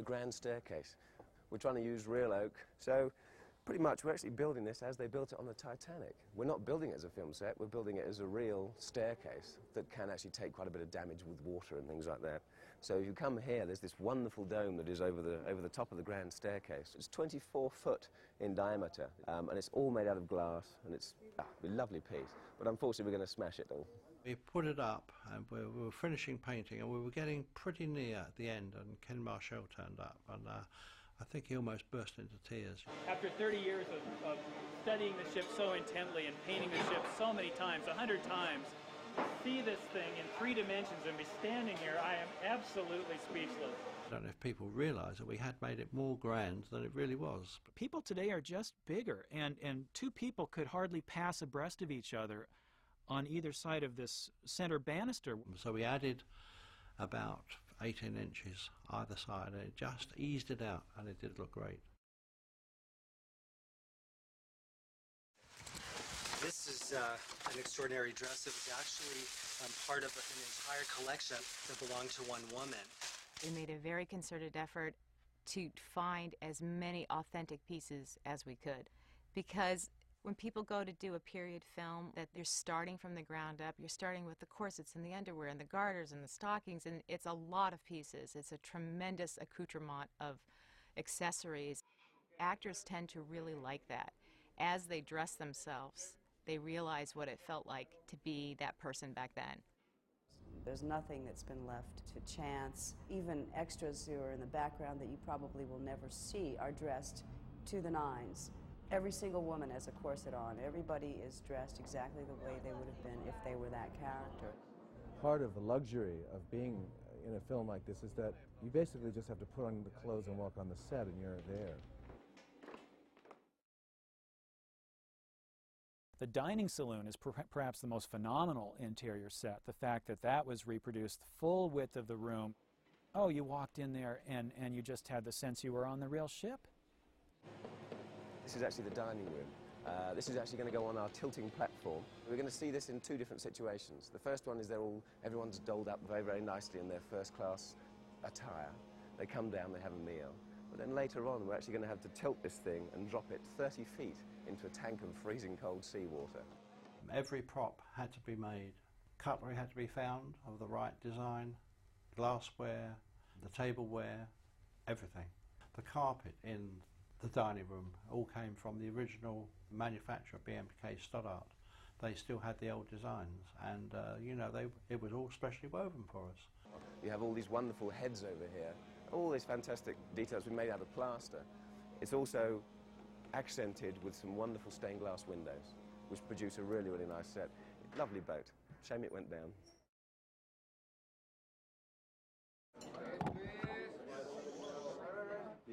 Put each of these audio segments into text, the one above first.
the grand staircase. We're trying to use real oak, so pretty much we're actually building this as they built it on the Titanic. We're not building it as a film set, we're building it as a real staircase that can actually take quite a bit of damage with water and things like that. So if you come here, there's this wonderful dome that is over the top of the grand staircase. It's 24 foot in diameter, and it's all made out of glass, and it's a lovely piece. But unfortunately, we're going to smash it all. We put it up, and we were finishing painting, and we were getting pretty near at the end, and Ken Marshall turned up, and I think he almost burst into tears. After 30 years of studying the ship so intently and painting the ship so many times, 100 times, to see this thing in 3 dimensions and be standing here, I am absolutely speechless. I don't know if people realise that we had made it more grand than it really was. People today are just bigger, and 2 people could hardly pass abreast of each other on either side of this center banister. So we added about 18 inches either side, and it just eased it out, and it did look great. This is an extraordinary dress. It was actually part of an entire collection that belonged to one woman. We made a very concerted effort to find as many authentic pieces as we could, because when people go to do a period film, that they're starting from the ground up, you're starting with the corsets and the underwear and the garters and the stockings, and it's a lot of pieces. It's a tremendous accoutrement of accessories. Actors tend to really like that. As they dress themselves, they realize what it felt like to be that person back then. There's nothing that's been left to chance. Even extras who are in the background that you probably will never see are dressed to the nines. Every single woman has a corset on. Everybody is dressed exactly the way they would have been if they were that character. Part of the luxury of being in a film like this is that you basically just have to put on the clothes and walk on the set and you're there. The dining saloon is perhaps the most phenomenal interior set. The fact that that was reproduced full width of the room. Oh, you walked in there and you just had the sense you were on the real ship. This is actually the dining room. This is actually going to go on our tilting platform. We're going to see this in 2 different situations. The first one is everyone's dolled up very, very nicely in their first-class attire. They come down, they have a meal. But then later on, we're actually going to have to tilt this thing and drop it 30 feet into a tank of freezing cold seawater. Every prop had to be made. Cutlery had to be found of the right design, glassware, the tableware, everything. The carpet in the dining room all came from the original manufacturer, BMK Stoddart. They still had the old designs, and you know, it was all specially woven for us. You have all these wonderful heads over here, all these fantastic details we made out of plaster. It's also accented with some wonderful stained glass windows, which produce a really, really nice set. Lovely boat. Shame it went down.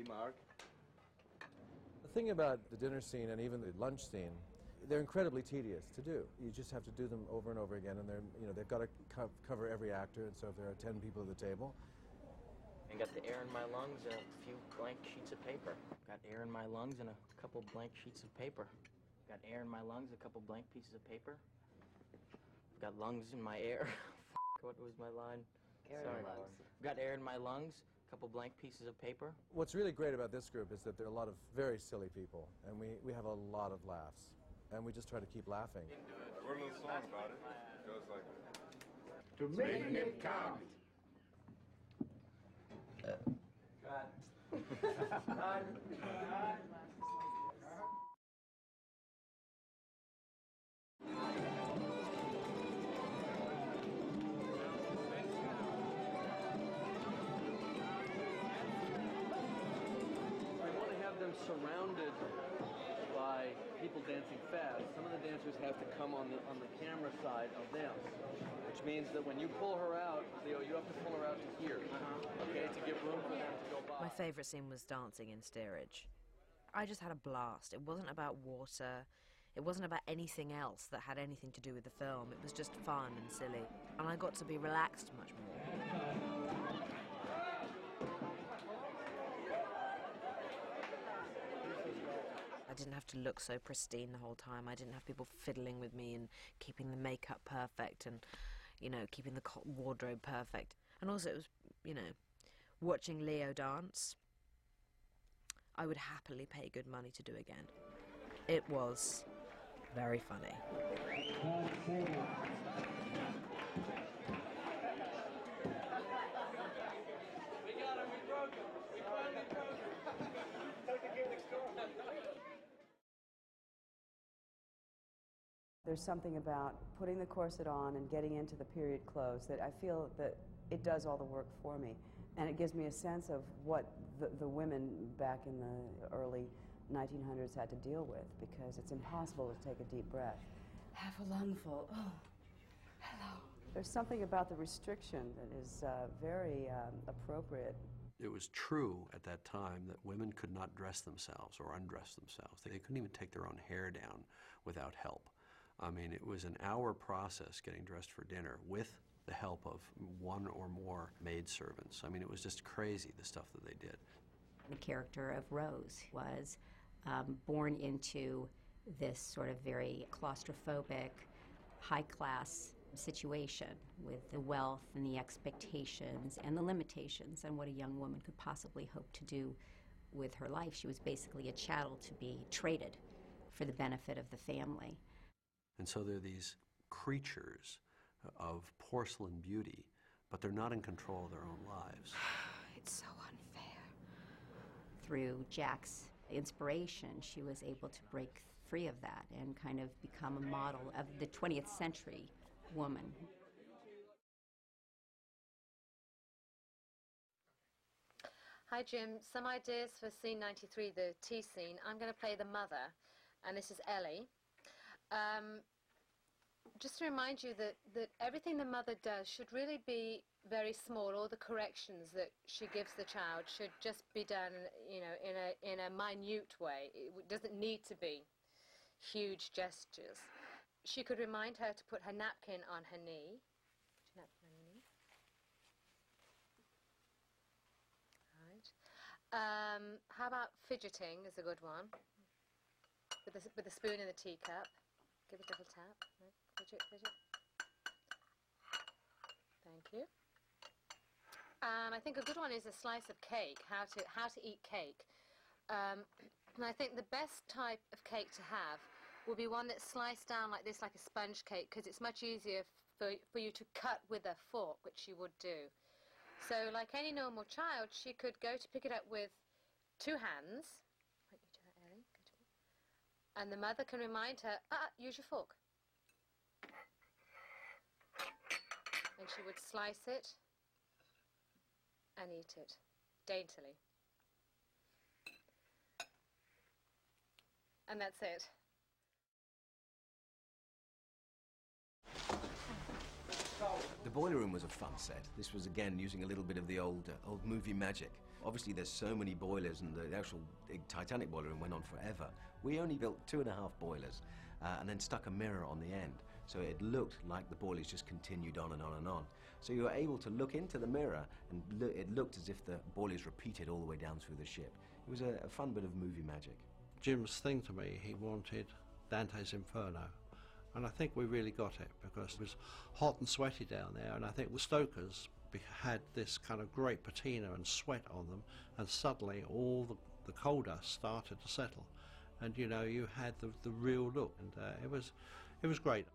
Mark. The thing about the dinner scene and even the lunch scene, they're incredibly tedious to do. You just have to do them over and over again, and they've got to cover every actor, and so if there are 10 people at the table. I got the air in my lungs and a few blank sheets of paper. Got air in my lungs and a couple blank sheets of paper. Got air in my lungs, a couple blank pieces of paper. Got lungs in my air. What was my line? Air in my lungs. Got air in my lungs, a couple blank pieces of paper. What's really great about this group is that there are a lot of very silly people, and we have a lot of laughs, and we just try to keep laughing. I wrote a little song about it. It goes like this. To make it count. God. Them surrounded by people dancing fast. Some of the dancers have to come on the camera side of them, which means that when you pull her out, Leo, you have to pull her out to here, okay, to give room for them to go by. My favourite scene was dancing in steerage. I just had a blast. It wasn't about water. It wasn't about anything else that had anything to do with the film. It was just fun and silly, and I got to be relaxed much more. I didn't have to look so pristine the whole time. I didn't have people fiddling with me and keeping the makeup perfect and, keeping the wardrobe perfect. And also it was, watching Leo dance, I would happily pay good money to do again. It was very funny. There's something about putting the corset on and getting into the period clothes that I feel that it does all the work for me. And it gives me a sense of what the women back in the early 1900s had to deal with, because it's impossible to take a deep breath. Have a lungful. Oh, hello. There's something about the restriction that is very appropriate. It was true at that time that women could not dress themselves or undress themselves. They couldn't even take their own hair down without help. I mean, it was an hour process getting dressed for dinner with the help of one or more maidservants. I mean, it was just crazy, the stuff that they did. The character of Rose was born into this sort of very claustrophobic, high-class situation with the wealth and the expectations and the limitations on what a young woman could possibly hope to do with her life. She was basically a chattel to be traded for the benefit of the family. And so they're these creatures of porcelain beauty, but they're not in control of their own lives. It's so unfair. Through Jack's inspiration, she was able to break free of that and kind of become a model of the 20th century woman. Hi Jim, some ideas for scene 93, the tea scene. I'm going to play the mother, and this is Ellie. Just to remind you that everything the mother does should really be very small. All the corrections that she gives the child should just be done, you know, in a minute way. It doesn't need to be huge gestures. She could remind her to put her napkin on her knee. Right. How about fidgeting is a good one. With the spoon in the teacup. Give it a little tap. Right. Fidget, fidget. Thank you. I think a good one is a slice of cake. How to eat cake. And I think the best type of cake to have will be one that's sliced down like this, like a sponge cake, because it's much easier for you to cut with a fork, which she would do. So, like any normal child, she could go to pick it up with two hands. And the mother can remind her, use your fork. And she would slice it and eat it daintily. And that's it. The boiler room was a fun set. This was, again, using a little bit of the old movie magic. Obviously, there's so many boilers, and the actual Titanic boiler room went on forever. We only built 2.5 boilers, and then stuck a mirror on the end. So it looked like the boilers just continued on and on and on. So you were able to look into the mirror, and it looked as if the boilers repeated all the way down through the ship. It was a fun bit of movie magic. Jim's thing to me, he wanted Dante's Inferno. And I think we really got it, because it was hot and sweaty down there, and I think the stokers had this kind of great patina and sweat on them, and suddenly all the coal dust started to settle, and you know, you had the real look, and it was great.